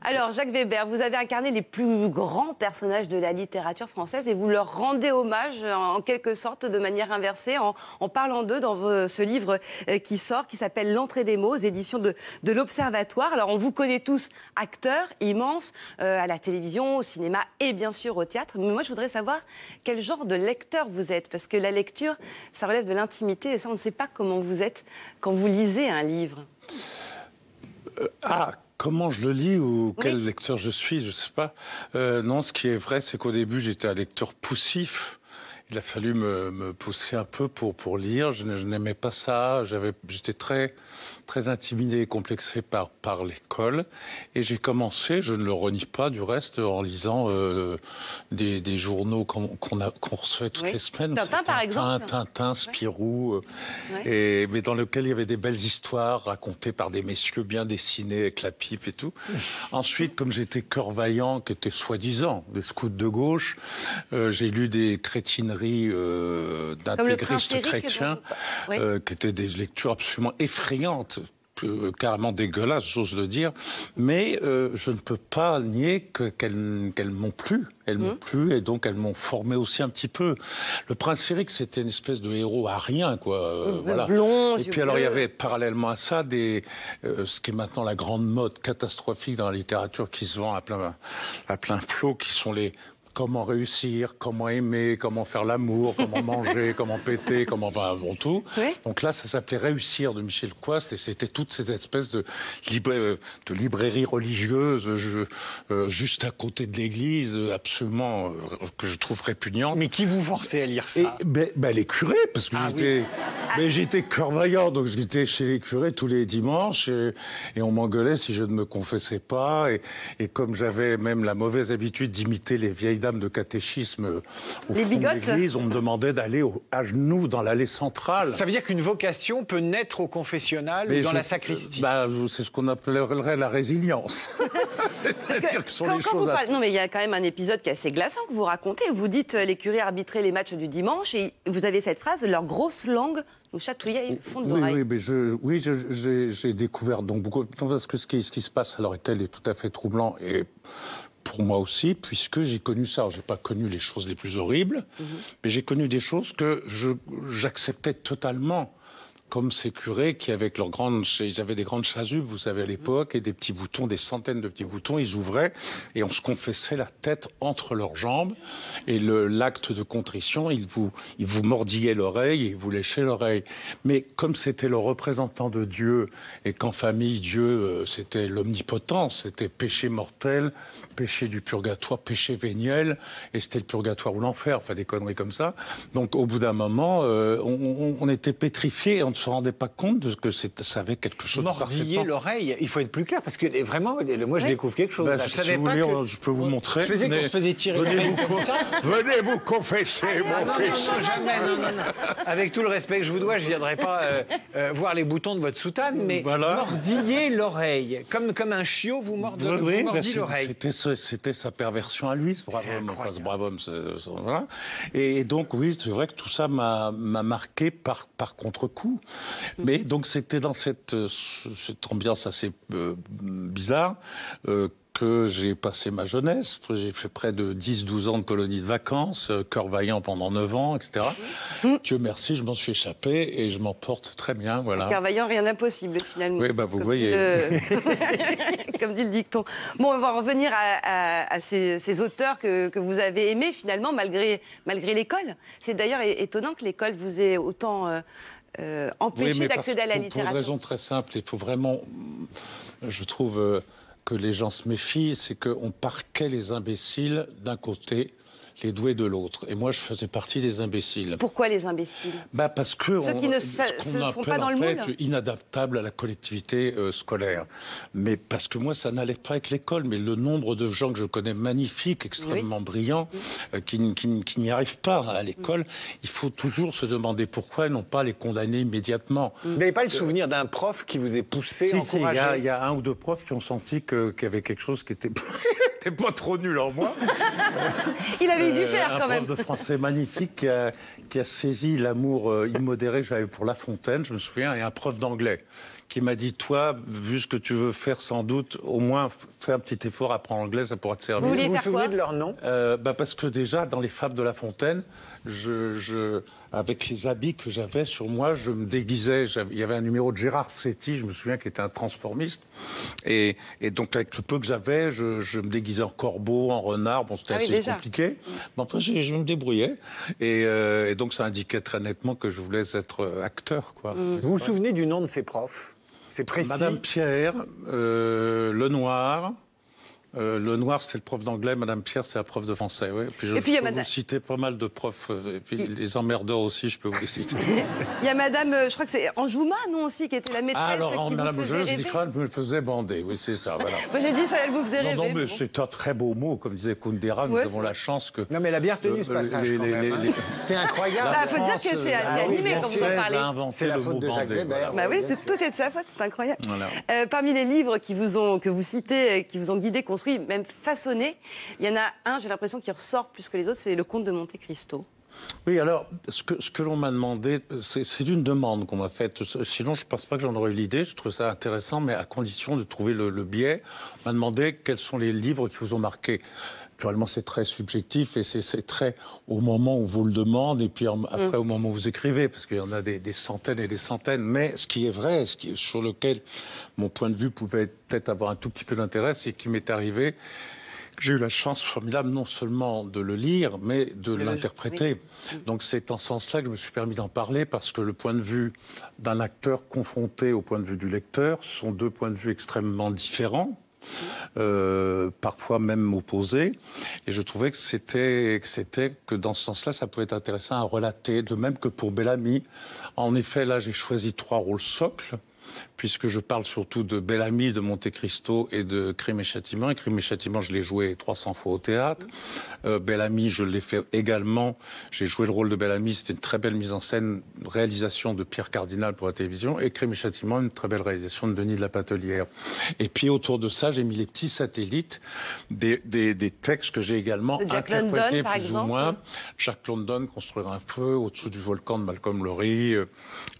Alors, Jacques Weber, vous avez incarné les plus grands personnages de la littérature française et vous leur rendez hommage, en quelque sorte, de manière inversée, en parlant d'eux dans ce livre qui sort, qui s'appelle L'entrée des mots, aux éditions de l'Observatoire. Alors, on vous connaît tous acteurs immenses, à la télévision, au cinéma et bien sûr au théâtre. Mais moi, je voudrais savoir quel genre de lecteur vous êtes, parce que la lecture, ça relève de l'intimité et ça, on ne sait pas comment vous êtes quand vous lisez un livre. Comment je le lis ou quel lecteur je suis, je ne sais pas. Non, ce qui est vrai, c'est qu'au début, j'étais un lecteur poussif. Il a fallu me pousser un peu pour lire. Je n'aimais pas ça. J'étais très intimidé et complexé par l'école. Et j'ai commencé, je ne le renie pas du reste, en lisant des journaux qu'on recevait toutes les semaines. Tintin, par exemple. Tintin, Spirou. Mais dans lequel il y avait des belles histoires racontées par des messieurs bien dessinés avec la pipe et tout. Ensuite, comme j'étais cœur vaillant, qui était soi-disant des scouts de gauche, j'ai lu des crétineries d'intégristes chrétiens, qui étaient des lectures absolument effrayantes, carrément dégueulasses, j'ose le dire. Mais je ne peux pas nier qu'elles m'ont plu. Elles m'ont plu et donc elles m'ont formé aussi un petit peu. Le prince Eric, c'était une espèce de héros à rien, quoi. Voilà. Blond, et puis alors il y avait parallèlement à ça ce qui est maintenant la grande mode catastrophique dans la littérature qui se vend à plein flot, qui sont les comment réussir, comment aimer, comment faire l'amour, comment manger, comment péter, comment... Enfin, bon, tout. Oui. Donc là, ça s'appelait Réussir de Michel Coist et c'était toutes ces espèces de librairies religieuses juste à côté de l'église, absolument, que je trouve répugnantes. Mais qui vous forçait à lire ça? Les curés, parce que j'étais cœur vaillant, donc j'étais chez les curés tous les dimanches et on m'engueulait si je ne me confessais pas. Et comme j'avais même la mauvaise habitude d'imiter les vieilles dames de catéchisme au fond de l'église, on me demandait d'aller à genoux dans l'allée centrale. Ça veut dire qu'une vocation peut naître au confessionnal ou dans la sacristie? C'est ce qu'on appellerait la résilience. C'est-à-dire que ce sont les choses... Non, mais il y a quand même un épisode qui est assez glaçant que vous racontez. Vous dites les curés arbitraient les matchs du dimanche et vous avez cette phrase, leur grosse langue nous chatouillait au fond de l'oreille. Oui, j'ai découvert donc beaucoup... Parce que ce qui se passe à l'heure actuelle est tout à fait troublant et... Pour moi aussi, puisque j'ai connu ça. J'ai pas connu les choses les plus horribles, mais j'ai connu des choses que j'acceptais totalement. Comme ces curés qui, avec leurs ils avaient des grandes chasubes, vous savez, à l'époque, et des petits boutons, des centaines de petits boutons, ils ouvraient, et on se confessait la tête entre leurs jambes, et l'acte de contrition, ils vous mordillaient l'oreille, et ils vous léchaient l'oreille. Mais comme c'était le représentant de Dieu, et qu'en famille, Dieu, c'était l'omnipotence, c'était péché mortel, péché du purgatoire, péché véniel, et c'était le purgatoire ou l'enfer, enfin des conneries comme ça. Donc au bout d'un moment, on était pétrifiés, et on ne se rendait pas compte de que ça avait quelque chose de mordiller l'oreille. Il faut être plus clair, parce que vraiment, moi je découvre quelque chose. Je peux vous montrer. Je faisais qu'on se faisait tirer. Venez vous confesser, mon fils. Non, jamais, non. Avec tout le respect que je vous dois, je ne viendrai pas voir les boutons de votre soutane, mais mordiller l'oreille. Comme un chiot, vous mordillez l'oreille. C'était sa perversion à lui, ce brave homme. Voilà. Et donc, oui, c'est vrai que tout ça m'a marqué par contre-coup. Mais donc, c'était dans cette ambiance assez bizarre que j'ai passé ma jeunesse. J'ai fait près de 10-12 ans de colonie de vacances, cœur vaillant pendant 9 ans, etc. Dieu merci, je m'en suis échappé et je m'en porte très bien, voilà. Cœur vaillant, rien d'impossible, finalement. Oui, vous voyez. Comme dit le dicton. Bon, on va revenir à ces auteurs que vous avez aimés, finalement, malgré l'école. C'est d'ailleurs étonnant que l'école vous ait autant... empêché d'accéder à la littérature. Pour une raison très simple, il faut vraiment, je trouve, que les gens se méfient, c'est qu'on parquait les imbéciles d'un côté, les doués de l'autre. Et moi, je faisais partie des imbéciles. Pourquoi les imbéciles? Parce que ceux qui ne se font pas dans le moule, inadaptables à la collectivité scolaire. Mais parce que moi, ça n'allait pas avec l'école. Mais le nombre de gens que je connais magnifiques, extrêmement brillants, qui n'y arrivent pas à l'école, il faut toujours se demander pourquoi ils n'ont pas les condamner immédiatement. Vous n'avez pas le souvenir d'un prof qui vous ait poussé, encouragé? Il y a un ou deux profs qui ont senti qu'il y avait quelque chose qui était pas trop nul en moi. Il avait eu du faire quand même. Un prof de français magnifique qui a saisi l'amour immodéré que j'avais pour La Fontaine, je me souviens, et un prof d'anglais qui m'a dit, toi, vu ce que tu veux faire sans doute, au moins fais un petit effort, apprends l'anglais, ça pourra te servir. Vous Vous vous souvenez de leur nom? Parce que déjà, dans les Fables de La Fontaine, avec les habits que j'avais sur moi, je me déguisais. Il y avait un numéro de Gérard Setti, je me souviens, qui était un transformiste. Et donc, avec le peu que j'avais, je me déguisais en corbeau, en renard. Bon, c'était assez compliqué. Mais enfin, je me débrouillais. Et donc, ça indiquait très nettement que je voulais être acteur, quoi. Vous vous souvenez du nom de ces profs? C'est précis. Madame Pierre, Lenoir. Lenoir, c'était le prof d'anglais. Madame Pierre, c'est la prof de français. Oui. Puis je peux vous citer pas mal de profs. Et puis les emmerdeurs aussi, je peux vous les citer. Il y a Madame, je crois que c'est Anjouma, non, aussi, qui était la maîtresse. Alors, qui Madame vous faisait rêver. Zifran me faisait bander. Oui, c'est ça. Voilà. Moi, j'ai dit ça, elle vous faisait rêver. Non, mais c'est un très beau mot. Comme disait Kundera, nous avons la chance que... Non, mais elle a bien retenu ce passage, quand même. C'est incroyable. Il faut dire que c'est animé quand vous en parlez. C'est la faute de Jacques Weber. Bah oui, tout est de sa faute, c'est incroyable. Voilà. Parmi les livres que vous citez, qui vous ont guidé, construit, même façonné, il y en a un, j'ai l'impression, qui ressort plus que les autres, c'est Le Comte de Monte Cristo. Oui, alors, ce que l'on m'a demandé, c'est une demande qu'on m'a faite. Sinon, je ne pense pas que j'en aurais eu l'idée. Je trouve ça intéressant, mais à condition de trouver le biais. On m'a demandé quels sont les livres qui vous ont marqué. Naturellement, c'est très subjectif et c'est très au moment où vous le demandez et puis après au moment où vous écrivez, parce qu'il y en a des centaines et des centaines. Mais ce qui est vrai, sur lequel mon point de vue pouvait peut-être avoir un tout petit peu d'intérêt, c'est qu'il m'est arrivé... J'ai eu la chance formidable non seulement de le lire, mais de l'interpréter. Oui. Donc c'est en ce sens-là que je me suis permis d'en parler, parce que le point de vue d'un acteur confronté au point de vue du lecteur sont deux points de vue extrêmement différents, parfois même opposés. Et je trouvais que dans ce sens-là, ça pouvait être intéressant à relater, de même que pour Bellamy. En effet, là, j'ai choisi 3 rôles socles, puisque je parle surtout de Bellamy, de Monte Cristo et de Crime et Châtiment. Et Crime et Châtiment, je l'ai joué 300 fois au théâtre. Bellamy, je l'ai fait également. J'ai joué le rôle de Bellamy. C'était une très belle mise en scène, réalisation de Pierre Cardinal pour la télévision. Et Crime et Châtiment, une très belle réalisation de Denis de la Patelière. Et puis autour de ça, j'ai mis les petits satellites des textes que j'ai également interprétés plus ou moins. Jack London, Construire un feu, Au-dessous du volcan de Malcolm Lowry,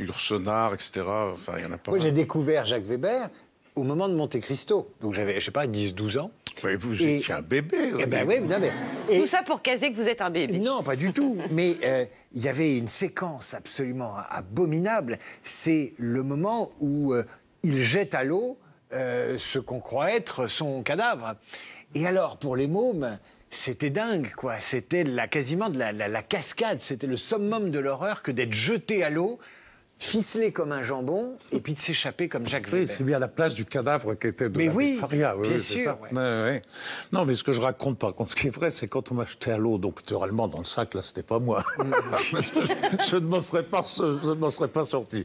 Yourcenar, etc. Enfin, il y en a pas. Moi, j'ai découvert Jacques Weber au moment de Monte Cristo. Donc j'avais, je sais pas, 10-12 ans. Oui, vous étiez un bébé. Eh ben oui, non, mais... Tout ça pour caser que vous êtes un bébé. Non, pas du tout. Mais il y avait une séquence absolument abominable. C'est le moment où il jette à l'eau ce qu'on croit être son cadavre. Et alors, pour les mômes... C'était dingue, quoi. C'était quasiment de la cascade. C'était le summum de l'horreur que d'être jeté à l'eau, ficelé comme un jambon, et puis de s'échapper comme Jacques Weber. Oui, c'est bien la place du cadavre qui était de mais la oui, Faria. Bien sûr. Ouais. Ouais. Non, mais ce que je raconte, par contre, ce qui est vrai, c'est quand on m'a jeté à l'eau, donc naturellement, dans le sac, là, c'était pas moi. je ne m'en serais pas sorti.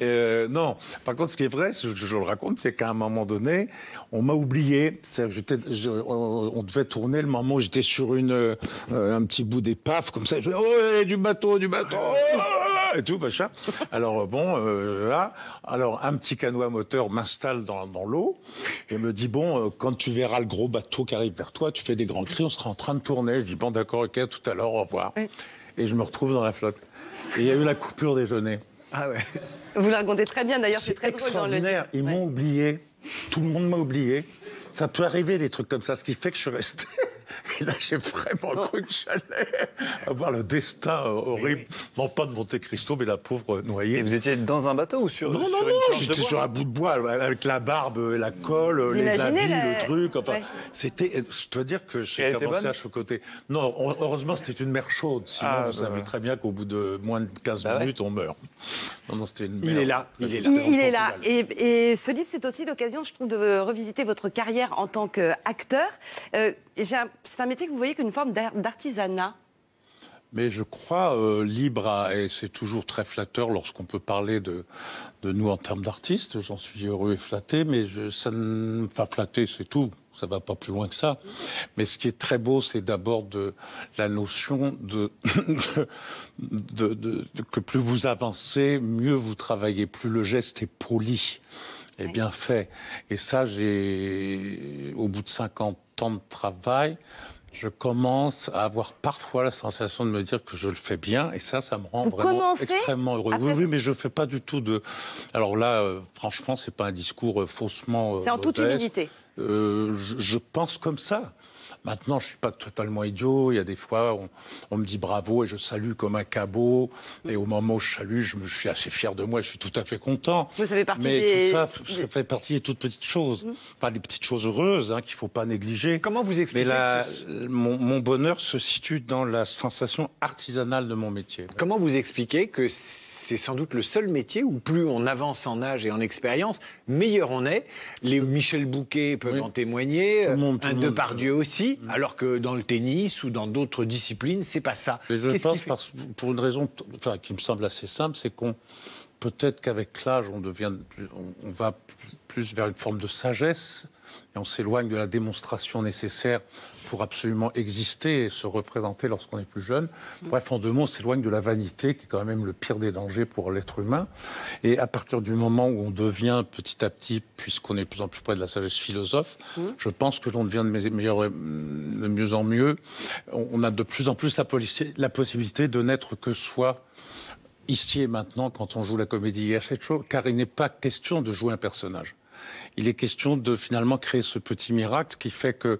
Non, par contre, ce qui est vrai, ce que je le raconte, c'est qu'à un moment donné, on m'a oublié. On devait tourner le moment où j'étais sur un petit bout d'épave, comme ça. Je disais, oh, du bateau, et tout, machin. Alors, alors un petit canot à moteur m'installe dans l'eau et me dit, bon, quand tu verras le gros bateau qui arrive vers toi, tu fais des grands cris, on sera en train de tourner. Je dis, bon, d'accord, ok, tout à l'heure, au revoir. Oui. Et je me retrouve dans la flotte. Et il y a eu la coupure déjeuner. Ah ouais. Vous le racontez très bien, d'ailleurs, c'est très drôle dans le livre. Ils m'ont oublié. Tout le monde m'a oublié. Ça peut arriver, des trucs comme ça, ce qui fait que je suis resté. Et là, j'ai vraiment cru que j'allais avoir le destin horrible. Non, pas de Monte Cristo, mais la pauvre noyée. Et vous étiez dans un bateau ou sur Non, j'étais sur un bout de bois, avec la barbe et la colle, les habits, le truc. Enfin, c'était. Je dois dire que j'ai commencé à chocoter. Non, heureusement, c'était une mer chaude. Sinon, vous savez très bien qu'au bout de moins de 15 minutes, on meurt. Non, c'était une mer. Il est là. Il est là. Et ce livre, c'est aussi l'occasion, je trouve, de revisiter votre carrière en tant qu'acteur. C'est un métier que vous voyez qu'une forme d'artisanat. Mais je crois libre, et c'est toujours très flatteur lorsqu'on peut parler de nous en termes d'artistes. J'en suis heureux et flatté, mais flatté, c'est tout. Ça va pas plus loin que ça. Mais ce qui est très beau, c'est d'abord la notion que plus vous avancez, mieux vous travaillez, plus le geste est poli et bien fait. Et ça, au bout de 50 ans de travail, Je commence à avoir parfois la sensation de me dire que je le fais bien, et ça me rend vraiment extrêmement heureux. Oui, mais je ne fais pas du tout de... Alors là, franchement, c'est pas un discours faussement c'est en toute humilité. Je pense comme ça. Maintenant, je ne suis pas totalement idiot. Il y a des fois, on me dit bravo et je salue comme un cabot. Et au moment où je salue, je suis assez fier de moi. Je suis tout à fait content. Vous savez partie Mais tout ça fait partie des toutes petites choses. Enfin, des petites choses heureuses qu'il ne faut pas négliger. Comment vous expliquez mon bonheur se situe dans la sensation artisanale de mon métier. Comment vous expliquez que c'est sans doute le seul métier où plus on avance en âge et en expérience, meilleur on est. Les Michel Bouquet peuvent en témoigner, un Depardieu aussi. Alors que dans le tennis ou dans d'autres disciplines, c'est pas ça. Mais je pense pour une raison qui me semble assez simple, c'est qu'on peut-être qu'avec l'âge, on va plus vers une forme de sagesse et on s'éloigne de la démonstration nécessaire pour absolument exister et se représenter lorsqu'on est plus jeune. Bref, en 2 mots, on s'éloigne de la vanité, qui est quand même le pire des dangers pour l'être humain. Et à partir du moment où on devient petit à petit, puisqu'on est de plus en plus près de la sagesse philosophe, je pense que l'on devient de mieux en mieux. On a de plus en plus la possibilité de n'être que soi. Ici et maintenant, quand on joue la comédie, il y a cette chose, car il n'est pas question de jouer un personnage. Il est question de finalement créer ce petit miracle qui fait que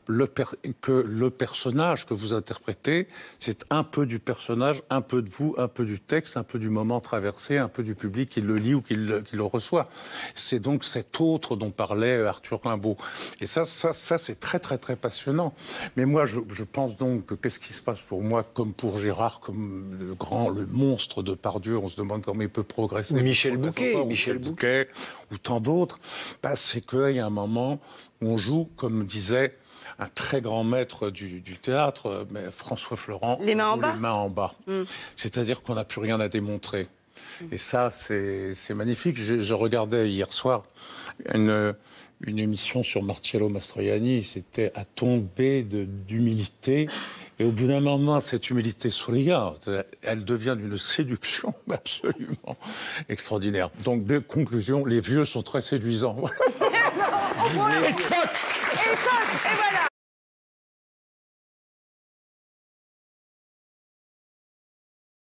le personnage que vous interprétez, c'est un peu du personnage, un peu de vous, un peu du texte, un peu du moment traversé, un peu du public qui le lit ou qui le reçoit. C'est donc cet autre dont parlait Arthur Rimbaud. Et ça c'est très très très passionnant. Mais moi, je pense donc que qu'est-ce qui se passe pour moi, comme pour Gérard, comme le monstre de Depardieu, on se demande comment il peut progresser. Michel Bouquet, ou tant d'autres, c'est qu'il y a un moment où on joue, comme disait un très grand maître du théâtre, François Florent, les mains en bas. C'est-à-dire qu'on n'a plus rien à démontrer. Et ça, c'est magnifique. Je regardais hier soir une émission sur Marcello Mastroianni. C'était à tomber d'humilité. Et au bout d'un moment, cette humilité souriante, elle devient d'une séduction absolument extraordinaire. Donc, de conclusion, les vieux sont très séduisants. Et voilà.